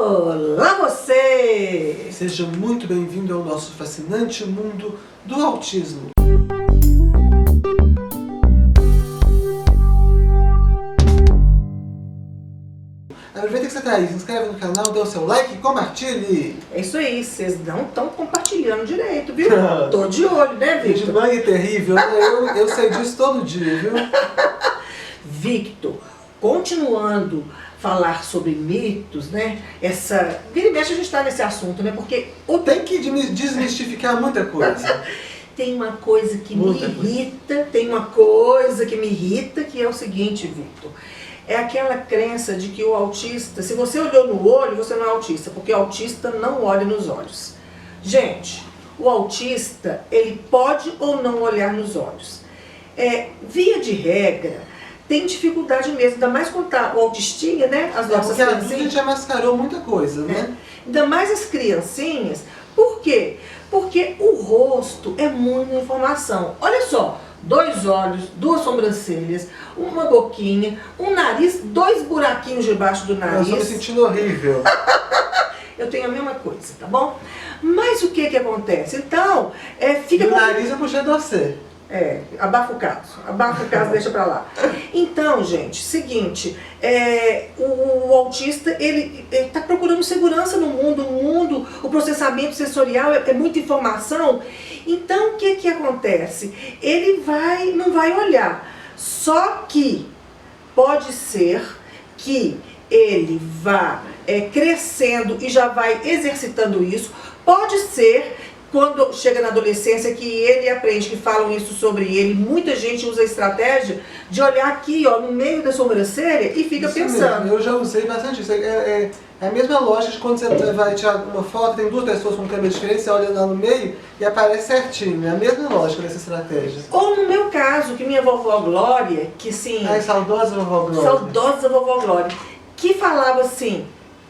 Olá você! Seja muito bem-vindo ao nosso fascinante mundo do autismo. Aproveita que você está aí, se inscreve no canal, dê o seu like e compartilhe! É isso aí, vocês não estão compartilhando direito, viu? Tô de olho, né, Victor? De mãe é terrível, né? Eu sei disso todo dia, viu? Victor, continuando falar sobre mitos, né? Vira e mexe a gente está nesse assunto, né? Porque Tem que desmistificar muita coisa. Tem uma coisa que me irrita, que é o seguinte, Victor. É aquela crença de que o autista, se você olhou no olho, você não é autista, porque o autista não olha nos olhos. Gente, o autista, ele pode ou não olhar nos olhos. Via de regra, tem dificuldade mesmo, ainda mais quando tá o autistinha, né? As nossas criancinhas. A gente já mascarou muita coisa, né? Ainda mais as criancinhas. Por quê? Porque o rosto é muita informação. Olha só, 2 olhos, 2 sobrancelhas, uma boquinha, um nariz, 2 buraquinhos debaixo do nariz. Eu estou me sentindo horrível. Eu tenho a mesma coisa, tá bom? Mas o que acontece? Então, fica... O nariz eu puxei de você. Abafa o caso, deixa pra lá. Então, gente, seguinte, o autista, ele tá procurando segurança no mundo, o processamento sensorial é muita informação. Então, o que acontece? Ele não vai olhar, só que pode ser que ele vá crescendo e já vai exercitando isso, pode ser quando chega na adolescência que ele aprende, que falam isso sobre ele, muita gente usa a estratégia de olhar aqui, ó, no meio da sobrancelha e fica isso pensando. Mesmo. Eu já usei bastante isso. É a mesma lógica de quando você vai tirar uma foto, tem 2 pessoas com câmera diferente, você olha lá no meio e aparece certinho. É a mesma lógica dessa estratégia. Ou no meu caso, que minha vovó Glória, que sim... Saudosa vovó Glória. Saudosa vovó Glória, que falava assim: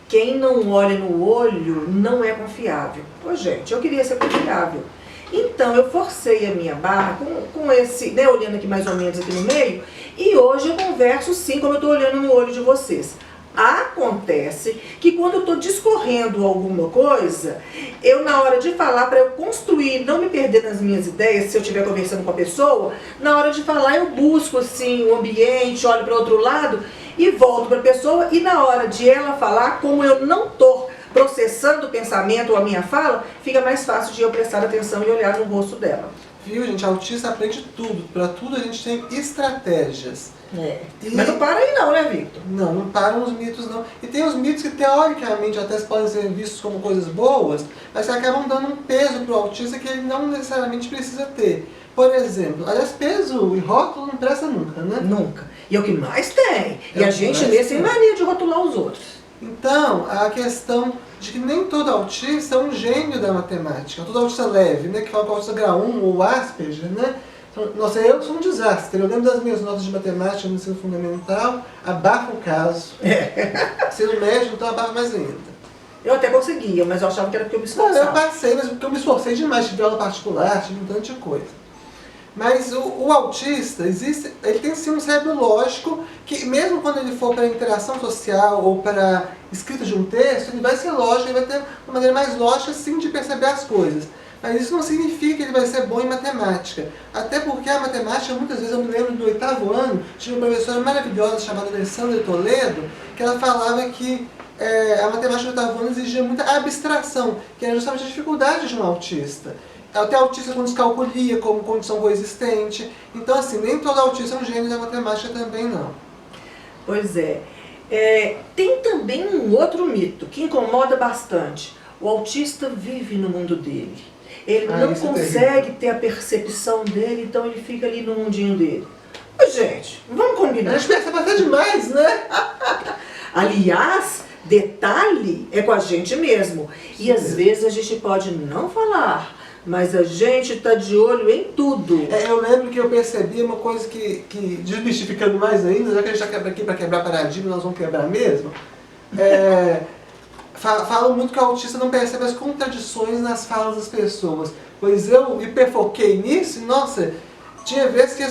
quem não olha no olho não é confiável. Pô, gente, eu queria ser confiável. Então, eu forcei a minha barra com esse, né, olhando aqui mais ou menos aqui no meio, e hoje eu converso sim, como eu estou olhando no olho de vocês. Acontece que quando eu estou discorrendo alguma coisa, eu na hora de falar, para eu construir, não me perder nas minhas ideias, se eu estiver conversando com a pessoa, na hora de falar eu busco assim o ambiente, olho para o outro lado e volto para a pessoa, e na hora de ela falar, como eu não estou processando o pensamento ou a minha fala, fica mais fácil de eu prestar atenção e olhar no rosto dela. Viu, gente? A autista aprende tudo. Para tudo a gente tem estratégias. Mas não para aí não, né, Victor? Não param os mitos não. E tem os mitos que teoricamente até podem ser vistos como coisas boas, mas que acabam dando um peso para o autista que ele não necessariamente precisa ter. Por exemplo, aliás, peso e rótulo não presta nunca, né? Nunca. E é o que mais tem. E a gente lê sem mania de rotular os outros. Então, a questão de que nem todo autista é um gênio da matemática. Todo autista leve, né? Que fala que o autista grau 1 ou Asperger, né? Nossa, eu sou um desastre. Eu lembro das minhas notas de matemática no ensino fundamental, abafa o caso. Ensino médio, então abafa mais ainda. Eu até conseguia, mas eu achava que era porque eu me esforçava. Não, eu passei, mas porque eu me esforcei demais. Tive aula particular, tive um tanto de coisa. Mas o autista, ele tem sim um cérebro lógico, que mesmo quando ele for para interação social ou para escrita de um texto, ele vai ser lógico, ele vai ter uma maneira mais lógica sim de perceber as coisas. Mas isso não significa que ele vai ser bom em matemática. Até porque a matemática, muitas vezes, eu me lembro do 8º ano, tinha uma professora maravilhosa chamada Alessandra Toledo, que ela falava que a matemática do 8º ano exigia muita abstração, que era justamente a dificuldade de um autista. Até autista com descalculia, como condição coexistente. Então, assim, nem todo autista é um gênio da matemática também, não. Pois é. Tem também um outro mito que incomoda bastante. O autista vive no mundo dele. Ele não consegue ter a percepção dele, então ele fica ali no mundinho dele. Mas, gente, vamos combinar. A gente percebe até demais, né? Aliás, detalhe é com a gente mesmo. E às vezes a gente pode não falar, mas a gente tá de olho em tudo. Eu lembro que eu percebi uma coisa que desmistificando mais ainda, já que a gente está aqui para quebrar paradigma, nós vamos quebrar mesmo. Falam muito que o autista não percebe as contradições nas falas das pessoas. Pois eu hiperfoquei nisso e, nossa, tinha vezes que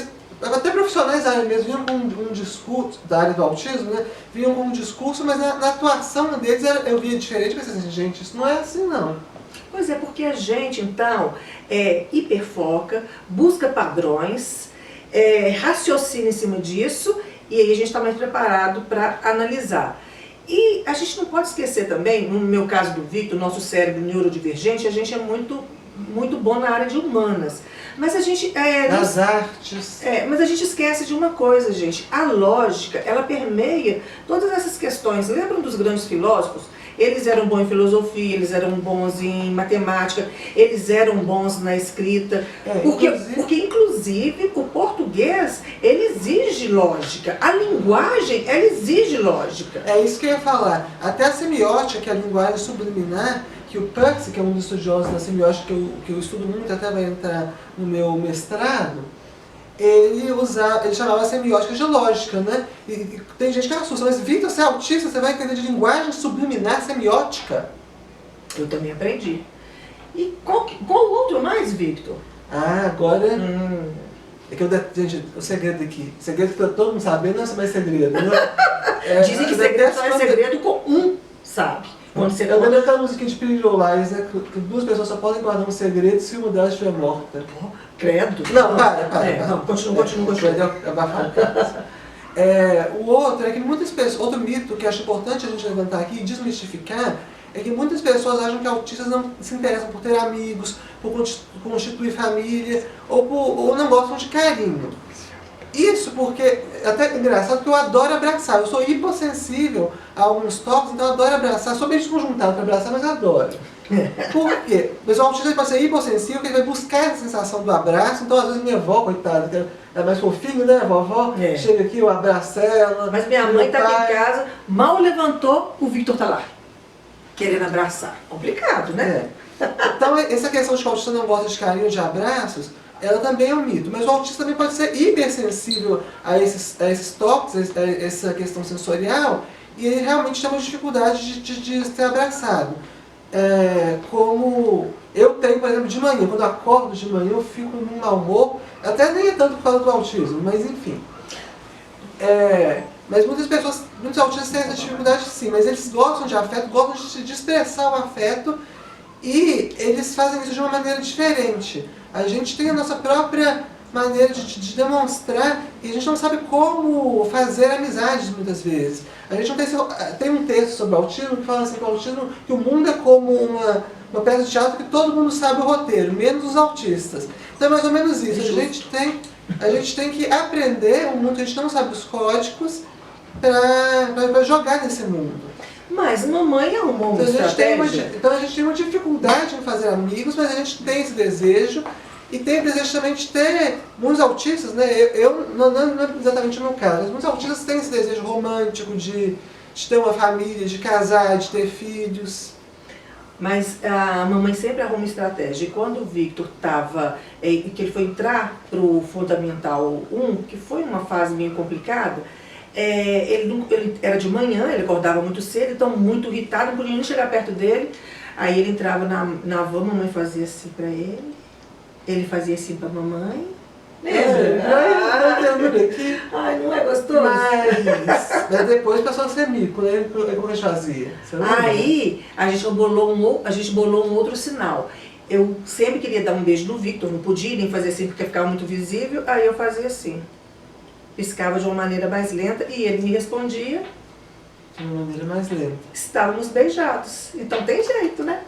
até profissionais da área mesmo, vinham com um discurso, da área do autismo, né? Vinham com um discurso, mas na atuação deles eu via diferente, pensei assim, gente, isso não é assim não. Pois é, porque a gente, então, hiperfoca, busca padrões, raciocina em cima disso, e aí a gente está mais preparado para analisar. E a gente não pode esquecer também, no meu caso do Victor, nosso cérebro neurodivergente, a gente é muito bom na área de humanas. Mas a gente... Nas artes. Mas a gente esquece de uma coisa, gente. A lógica, ela permeia todas essas questões. Lembram dos grandes filósofos? Eles eram bons em filosofia, eles eram bons em matemática, eles eram bons na escrita. Porque, inclusive, o português, ele exige lógica. A linguagem, ela exige lógica. É isso que eu ia falar. Até a semiótica, que é a linguagem subliminar, que o Percy, que é um dos estudiosos da semiótica que eu estudo muito, até vai entrar no meu mestrado, ele chamava a semiótica de lógica, né? E tem gente que assusta, mas Victor, você é autista, você vai entender de linguagem subliminar semiótica? Eu também aprendi. E qual outro mais, Victor? Agora... É que gente, o segredo aqui, o segredo que todo mundo sabe, não é mais segredo, né? Dizem que segredo só é segredo com um sabe. Eu lembro daquela musiquinha de Pretty Little Lies, né? Que duas pessoas só podem guardar um segredo se uma delas estiver morta. Credo. Não, para. Não, continua. O outro é que muitas pessoas, outro mito que acho importante a gente levantar aqui e desmistificar, é que muitas pessoas acham que autistas não se interessam por ter amigos, por constituir família, ou não gostam de carinho. Isso porque, até engraçado que eu adoro abraçar, eu sou hipossensível a alguns toques, então eu adoro abraçar, sou bem desconjuntado para abraçar, mas adoro. Por quê? O pessoal autista pode ser hipossensível, porque ele vai buscar essa sensação do abraço, então às vezes minha avó, coitada, que é mais fofinho, né, vovó? Chega aqui, eu abraço ela. Mas minha mãe tá aqui em casa, mal levantou, o Victor tá lá, querendo abraçar. Complicado, né? Então essa questão de que o autista não gosta de carinho, de abraços, ela também é um mito, mas o autista também pode ser hipersensível a esses toques, a essa questão sensorial, e ele realmente tem uma dificuldade de ser abraçado. Como eu tenho, por exemplo, de manhã, quando eu acordo de manhã eu fico num mau humor, até nem é tanto por causa do autismo, mas enfim. Mas muitos autistas têm essa dificuldade sim, mas eles gostam de afeto, gostam de expressar o afeto, e eles fazem isso de uma maneira diferente. A gente tem a nossa própria maneira de demonstrar e a gente não sabe como fazer amizades muitas vezes. A gente não tem um texto sobre autismo que fala assim que o mundo é como uma peça de teatro que todo mundo sabe o roteiro, menos os autistas. Então é mais ou menos isso. A gente tem que aprender um mundo que a gente não sabe os códigos para jogar nesse mundo. Mas mamãe arrumou uma estratégia. Então a gente tem uma dificuldade em fazer amigos, mas a gente tem esse desejo. E tem o desejo também de ter muitos autistas, né? Não é exatamente o meu caso, mas muitos autistas têm esse desejo romântico de ter uma família, de casar, de ter filhos. Mas a mamãe sempre arruma uma estratégia. E quando o Victor que ele foi entrar para o Fundamental 1, que foi uma fase meio complicada, ele era de manhã, ele acordava muito cedo, então muito irritado, não podia nem chegar perto dele. Aí ele entrava na van, a mamãe fazia assim para ele fazia assim para a mamãe. Ai, não é gostoso? Mas depois passou a ser mico, né? Como a gente fazia? Aí a gente bolou um outro sinal. Eu sempre queria dar um beijo no Victor, não podia nem fazer assim porque ficava muito visível, aí eu fazia assim. Piscava de uma maneira mais lenta e ele me respondia. De uma maneira mais lenta. Estávamos beijados. Então tem jeito, né?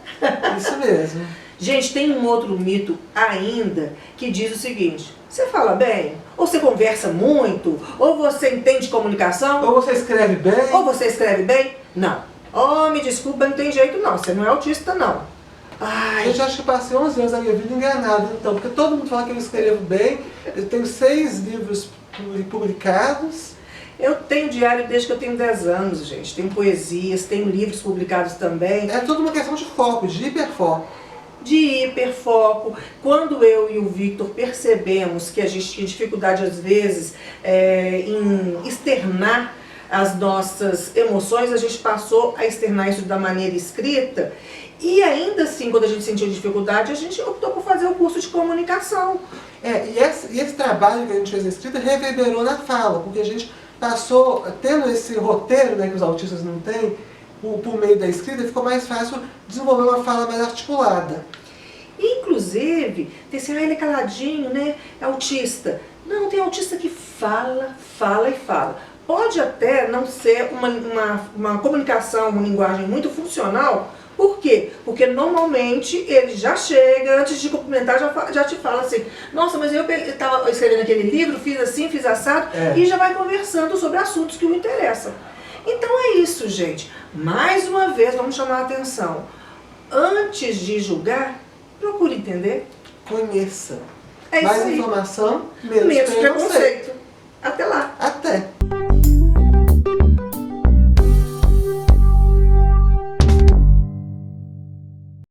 Isso mesmo. Gente, tem um outro mito ainda que diz o seguinte: você fala bem? Ou você conversa muito? Ou você entende comunicação? Ou você escreve bem? Ou você escreve bem? Não. Oh, me desculpa, não tem jeito não. Você não é autista, não. Ai. Eu já acho que passei 11 anos da minha vida enganado, então, porque todo mundo fala que eu escrevo bem. Eu tenho 6 livros publicados. Eu tenho diário desde que eu tenho 10 anos, gente. Tenho poesias, tenho livros publicados também. É tudo uma questão de foco, de hiperfoco. De hiperfoco. Quando eu e o Victor percebemos que a gente tinha dificuldade, às vezes, em externar as nossas emoções, a gente passou a externar isso da maneira escrita. E ainda assim, quando a gente sentiu dificuldade, a gente optou por fazer o curso de comunicação. E esse trabalho que a gente fez na escrita reverberou na fala, porque a gente passou, tendo esse roteiro, né, que os autistas não têm, por meio da escrita, ficou mais fácil desenvolver uma fala mais articulada. Inclusive, tem assim, ele é caladinho, né? É autista. Não, tem autista que fala, fala e fala. Pode até não ser uma comunicação, uma linguagem muito funcional. Por quê? Porque normalmente ele já chega, antes de cumprimentar, já te fala assim, nossa, mas eu estava escrevendo aquele livro, fiz assim, fiz assado, e já vai conversando sobre assuntos que o interessam. Então é isso, gente. Mais uma vez, vamos chamar a atenção. Antes de julgar, procure entender. Conheça. É isso Mais aí. informação, menos Menos preconceito. preconceito. Até lá. Até.